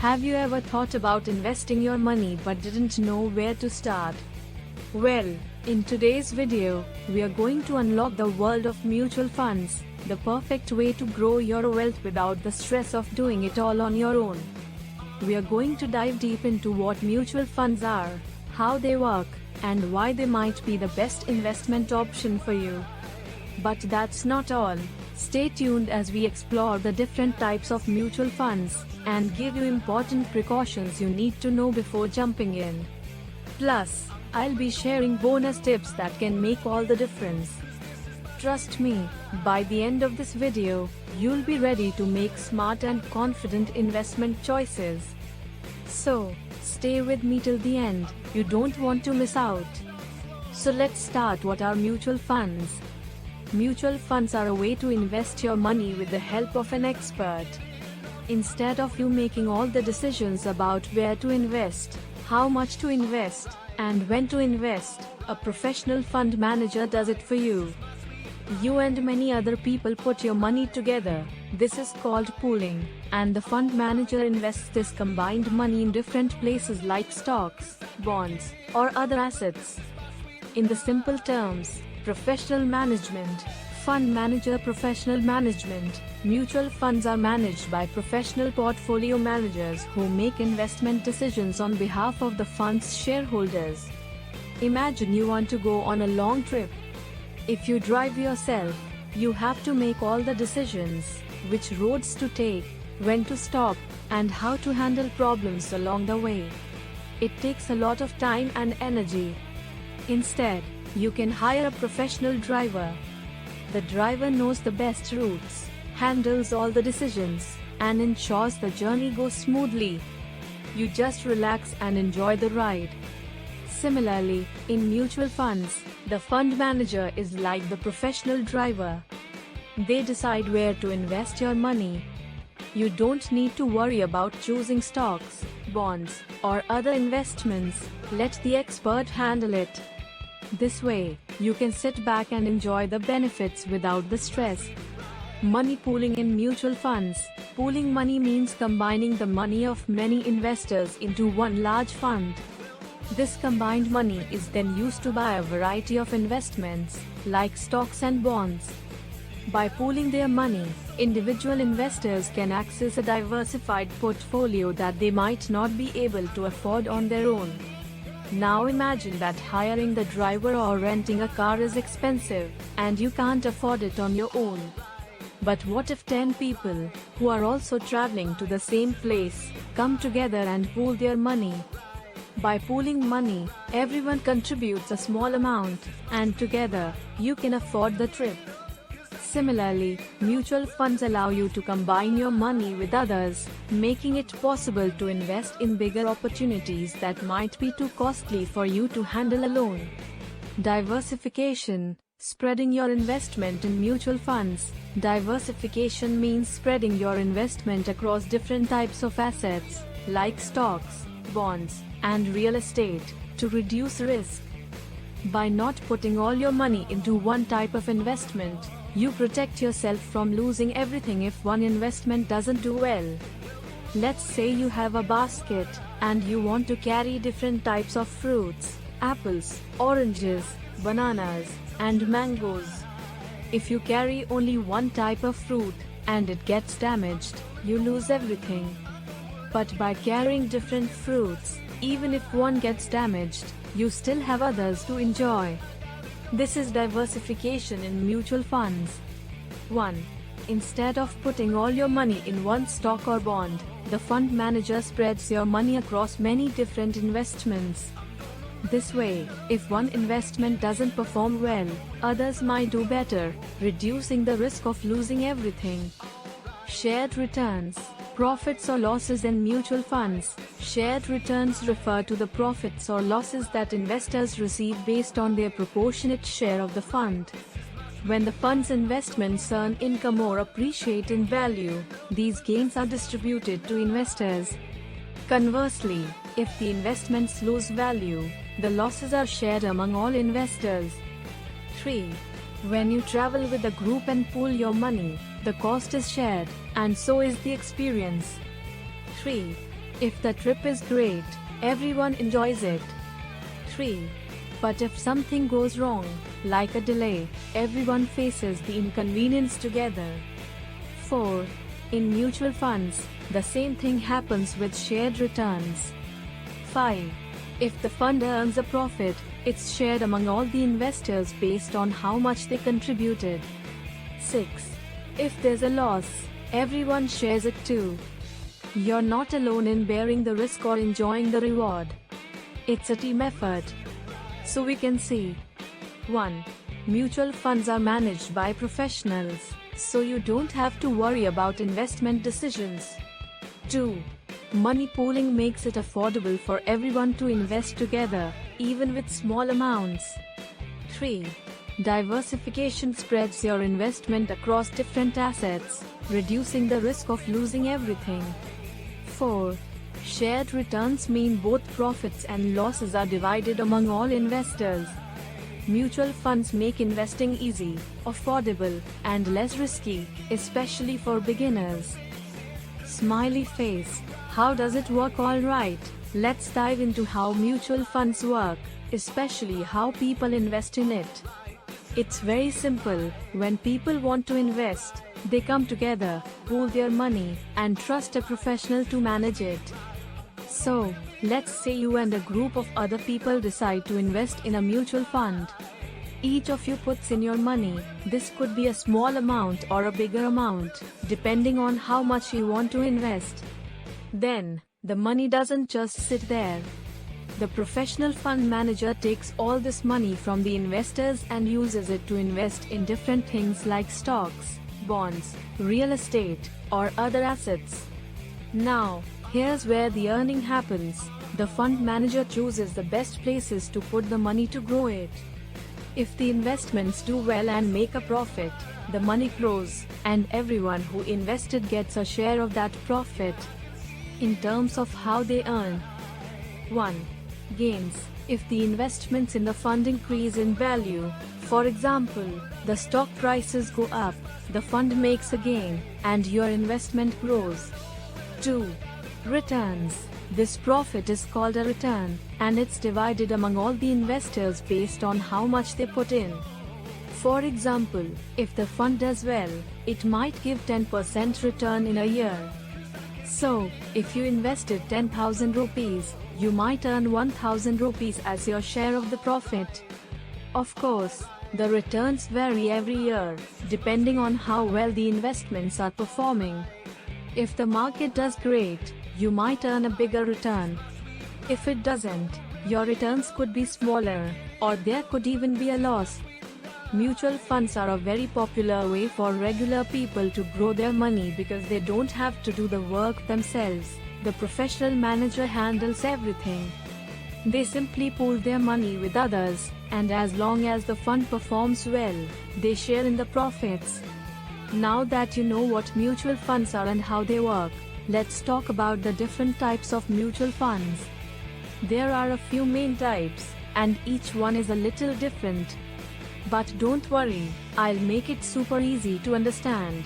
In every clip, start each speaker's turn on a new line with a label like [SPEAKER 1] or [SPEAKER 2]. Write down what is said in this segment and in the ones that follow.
[SPEAKER 1] Have you ever thought about investing your money but didn't know where to start? Well, in today's video, we are going to unlock the world of mutual funds, the perfect way to grow your wealth without the stress of doing it all on your own. We are going to dive deep into what mutual funds are, how they work, and why they might be the best investment option for you. But that's not all. Stay tuned as we explore the different types of mutual funds and give you important precautions you need to know before jumping in. Plus, I'll be sharing bonus tips that can make all the difference. Trust me, by the end of this video, you'll be ready to make smart and confident investment choices. So, stay with me till the end, you don't want to miss out. So let's start. What are mutual funds? Mutual funds are a way to invest your money with the help of an expert. Instead of you making all the decisions about where to invest, how much to invest, and when to invest, a professional fund manager does it for you. You and many other people put your money together. This is called pooling, and the fund manager invests this combined money in different places like stocks, bonds, or other assets. In the simple terms, professional management, fund manager. Professional management, mutual funds are managed by professional portfolio managers who make investment decisions on behalf of the fund's shareholders. Imagine you want to go on a long trip. If you drive yourself, you have to make all the decisions, which roads to take, when to stop, and how to handle problems along the way. It takes a lot of time and energy. Instead, you can hire a professional driver. The driver knows the best routes, handles all the decisions, and ensures the journey goes smoothly. You just relax and enjoy the ride. Similarly, in mutual funds, the fund manager is like the professional driver. They decide where to invest your money. You don't need to worry about choosing stocks, bonds, or other investments. Let the expert handle it. This way, you can sit back and enjoy the benefits without the stress. Money pooling in mutual funds. Pooling money means combining the money of many investors into one large fund. This combined money is then used to buy a variety of investments, like stocks and bonds. By pooling their money, individual investors can access a diversified portfolio that they might not be able to afford on their own. Now imagine that hiring the driver or renting a car is expensive, and you can't afford it on your own. But what if 10 people, who are also traveling to the same place, come together and pool their money? By pooling money, everyone contributes a small amount, and together, you can afford the trip. Similarly, mutual funds allow you to combine your money with others, making it possible to invest in bigger opportunities that might be too costly for you to handle alone. Diversification. Spreading your investment in mutual funds. Diversification means spreading your investment across different types of assets, like stocks, bonds, and real estate, to reduce risk. By not putting all your money into one type of investment, you protect yourself from losing everything if one investment doesn't do well. Let's say you have a basket, and you want to carry different types of fruits, apples, oranges, bananas, and mangoes. If you carry only one type of fruit, and it gets damaged, you lose everything. But by carrying different fruits, even if one gets damaged, you still have others to enjoy. This is diversification in mutual funds. 1. Instead of putting all your money in one stock or bond, the fund manager spreads your money across many different investments. This way, if one investment doesn't perform well, others might do better, reducing the risk of losing everything. Shared returns. Profits or losses in mutual funds. Shared returns refer to the profits or losses that investors receive based on their proportionate share of the fund. When the fund's investments earn income or appreciate in value, these gains are distributed to investors. Conversely, if the investments lose value, the losses are shared among all investors. 3. When you travel with a group and pool your money, the cost is shared, and so is the experience. 3. If the trip is great, everyone enjoys it. 3. But if something goes wrong, like a delay, everyone faces the inconvenience together. 4. In mutual funds, the same thing happens with shared returns. 5. If the fund earns a profit, it's shared among all the investors based on how much they contributed. 6. If there's a loss, everyone shares it too. You're not alone in bearing the risk or enjoying the reward. It's a team effort. So we can see. 1. Mutual funds are managed by professionals, so you don't have to worry about investment decisions. 2. Money pooling makes it affordable for everyone to invest together, even with small amounts. 3. Diversification spreads your investment across different assets, reducing the risk of losing everything. 4. Shared returns mean both profits and losses are divided among all investors. Mutual funds make investing easy, affordable, and less risky, especially for beginners. Smiley face. How does it work? Alright, let's dive into how mutual funds work, especially how people invest in it. It's very simple. When people want to invest, they come together, pool their money, and trust a professional to manage it. So, let's say you and a group of other people decide to invest in a mutual fund. Each of you puts in your money. This could be a small amount or a bigger amount, depending on how much you want to invest. Then, the money doesn't just sit there. The professional fund manager takes all this money from the investors and uses it to invest in different things like stocks, bonds, real estate, or other assets. Now, here's where the earning happens. The fund manager chooses the best places to put the money to grow it. If the investments do well and make a profit, the money grows, and everyone who invested gets a share of that profit. In terms of how they earn. 1. Gains. If the investments in the fund increase in value, for example, the stock prices go up, the fund makes a gain, and your investment grows. 2. Returns. This profit is called a return, and it's divided among all the investors based on how much they put in. For example, if the fund does well, it might give 10% return in a year. So, if you invested 10,000 rupees, you might earn 1,000 rupees as your share of the profit. Of course, the returns vary every year, depending on how well the investments are performing. If the market does great, you might earn a bigger return. If it doesn't, your returns could be smaller, or there could even be a loss. Mutual funds are a very popular way for regular people to grow their money because they don't have to do the work themselves. The professional manager handles everything. They simply pool their money with others, and as long as the fund performs well, they share in the profits. Now that you know what mutual funds are and how they work, let's talk about the different types of mutual funds. There are a few main types, and each one is a little different. But don't worry, I'll make it super easy to understand.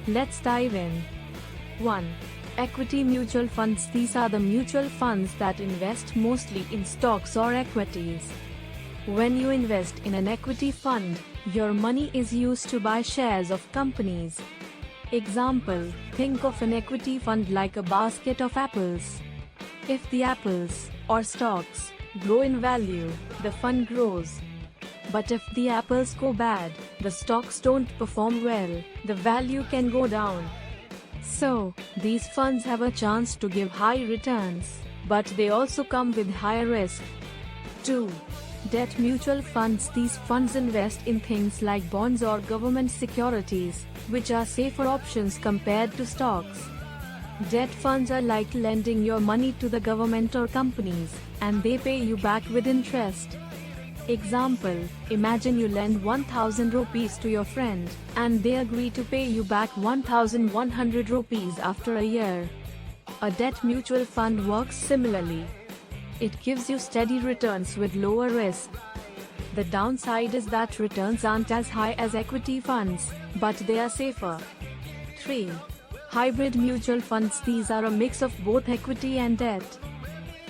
[SPEAKER 1] Let's dive in. 1. Equity mutual funds. These are the mutual funds that invest mostly in stocks or equities. When you invest in an equity fund, your money is used to buy shares of companies. Example, think of an equity fund like a basket of apples. If the apples, or stocks, grow in value, the fund grows. But if the apples go bad, the stocks don't perform well, the value can go down. So, these funds have a chance to give high returns, but they also come with higher risk. 2. Debt mutual funds. These funds invest in things like bonds or government securities, which are safer options compared to stocks. Debt funds are like lending your money to the government or companies, and they pay you back with interest. Example, imagine you lend 1,000 rupees to your friend, and they agree to pay you back 1,100 rupees after a year. A debt mutual fund works similarly. It gives you steady returns with lower risk. The downside is that returns aren't as high as equity funds, but they are safer. 3. Hybrid mutual funds, these are a mix of both equity and debt.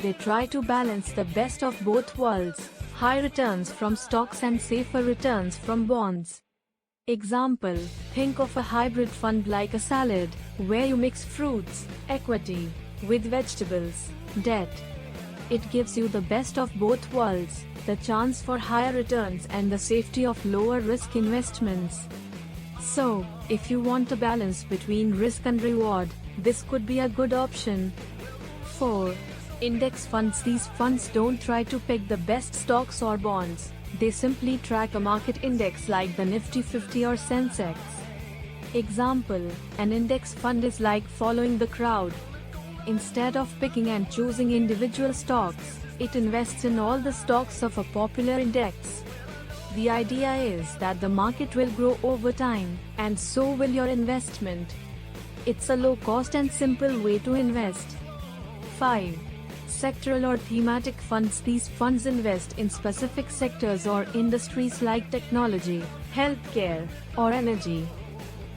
[SPEAKER 1] They try to balance the best of both worlds, high returns from stocks and safer returns from bonds. Example, think of a hybrid fund like a salad, where you mix fruits, equity, with vegetables, debt. It gives you the best of both worlds, the chance for higher returns and the safety of lower risk investments. So, if you want a balance between risk and reward, this could be a good option. 4. Index funds. These funds don't try to pick the best stocks or bonds, they simply track a market index like the Nifty 50 or Sensex. Example, an index fund is like following the crowd. Instead of picking and choosing individual stocks, it invests in all the stocks of a popular index. The idea is that the market will grow over time, and so will your investment. It's a low-cost and simple way to invest. 5. Sectoral or thematic funds. These funds invest in specific sectors or industries like technology, healthcare, or energy.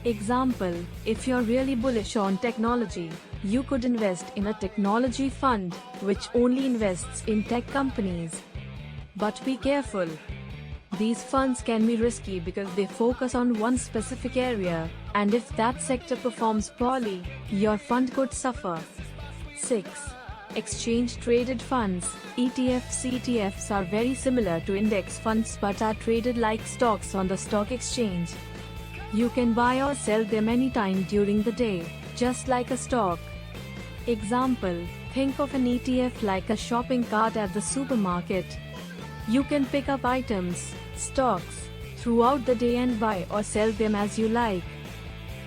[SPEAKER 1] Example, if you're really bullish on technology, you could invest in a technology fund, which only invests in tech companies. But be careful. These funds can be risky because they focus on one specific area, and if that sector performs poorly, your fund could suffer. 6. Exchange-traded funds, ETFs. ETFs are very similar to index funds but are traded like stocks on the stock exchange. You can buy or sell them anytime during the day, just like a stock. Example, think of an ETF like a shopping cart at the supermarket. You can pick up items, stocks, throughout the day and buy or sell them as you like.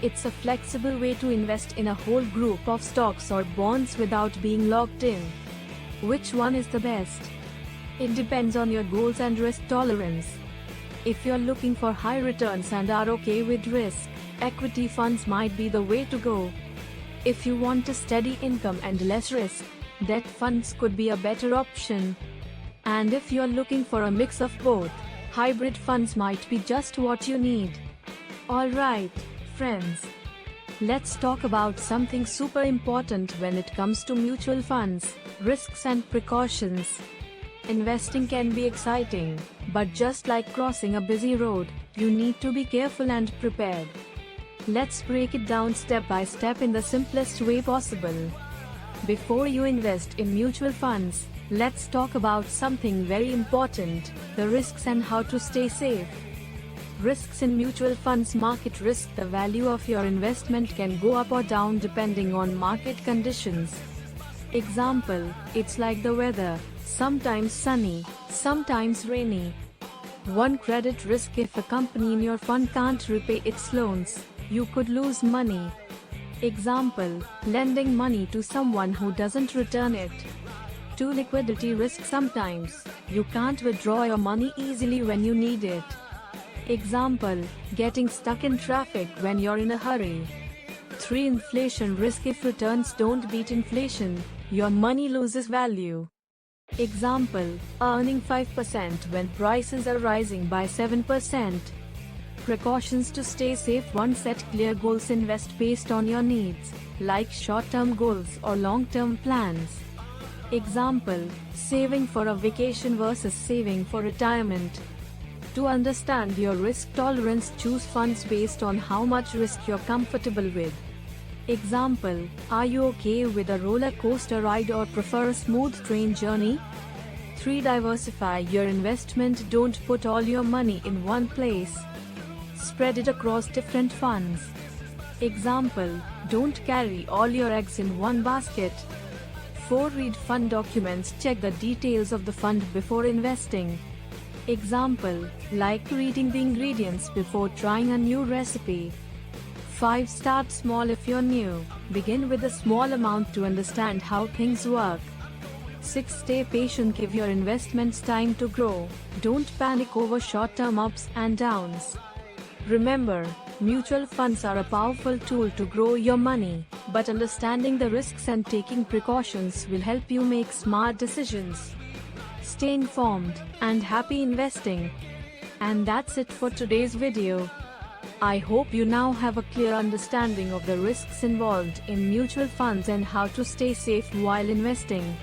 [SPEAKER 1] It's a flexible way to invest in a whole group of stocks or bonds without being locked in. Which one is the best? It depends on your goals and risk tolerance. If you're looking for high returns and are okay with risk, equity funds might be the way to go. If you want a steady income and less risk, debt funds could be a better option. And if you're looking for a mix of both, hybrid funds might be just what you need. Alright, friends. Let's talk about something super important when it comes to mutual funds, risks and precautions. Investing can be exciting, but just like crossing a busy road, you need to be careful and prepared. Let's break it down step by step in the simplest way possible. Before you invest in mutual funds, let's talk about something very important, the risks and how to stay safe. Risks in mutual funds. Market risk. The value of your investment can go up or down depending on market conditions. Example, it's like the weather, sometimes sunny, sometimes rainy. 1. Credit risk. If a company in your fund can't repay its loans, you could lose money. Example, lending money to someone who doesn't return it. 2. Liquidity risk. Sometimes, you can't withdraw your money easily when you need it. Example, getting stuck in traffic when you're in a hurry. 3. Inflation risk. If returns don't beat inflation, your money loses value. Example, earning 5% when prices are rising by 7%. Precautions to stay safe. 1. Set clear goals. Invest based on your needs, like short-term goals or long-term plans. Example, saving for a vacation versus saving for retirement. To understand your risk tolerance, choose funds based on how much risk you're comfortable with. Example, are you okay with a roller coaster ride or prefer a smooth train journey? 3. Diversify your investment. Don't put all your money in one place. Spread it across different funds. Example, don't carry all your eggs in one basket. 4. Read fund documents. Check the details of the fund before investing. Example, like reading the ingredients before trying a new recipe. 5. Start small. If you're new, begin with a small amount to understand how things work. 6. Stay patient. Give your investments time to grow. Don't panic over short-term ups and downs. Remember, mutual funds are a powerful tool to grow your money, but understanding the risks and taking precautions will help you make smart decisions. Stay informed and happy investing. And that's it for today's video. I hope you now have a clear understanding of the risks involved in mutual funds and how to stay safe while investing.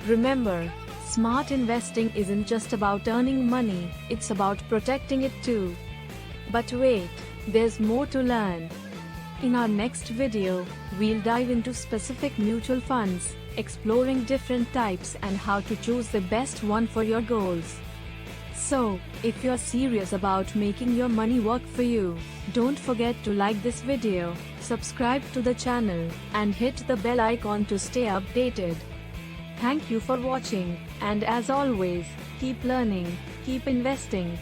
[SPEAKER 1] Remember, smart investing isn't just about earning money, it's about protecting it too. But wait, there's more to learn. In our next video, we'll dive into specific mutual funds, exploring different types and how to choose the best one for your goals. So, if you're serious about making your money work for you, don't forget to like this video, subscribe to the channel, and hit the bell icon to stay updated. Thank you for watching, and as always, keep learning, keep investing.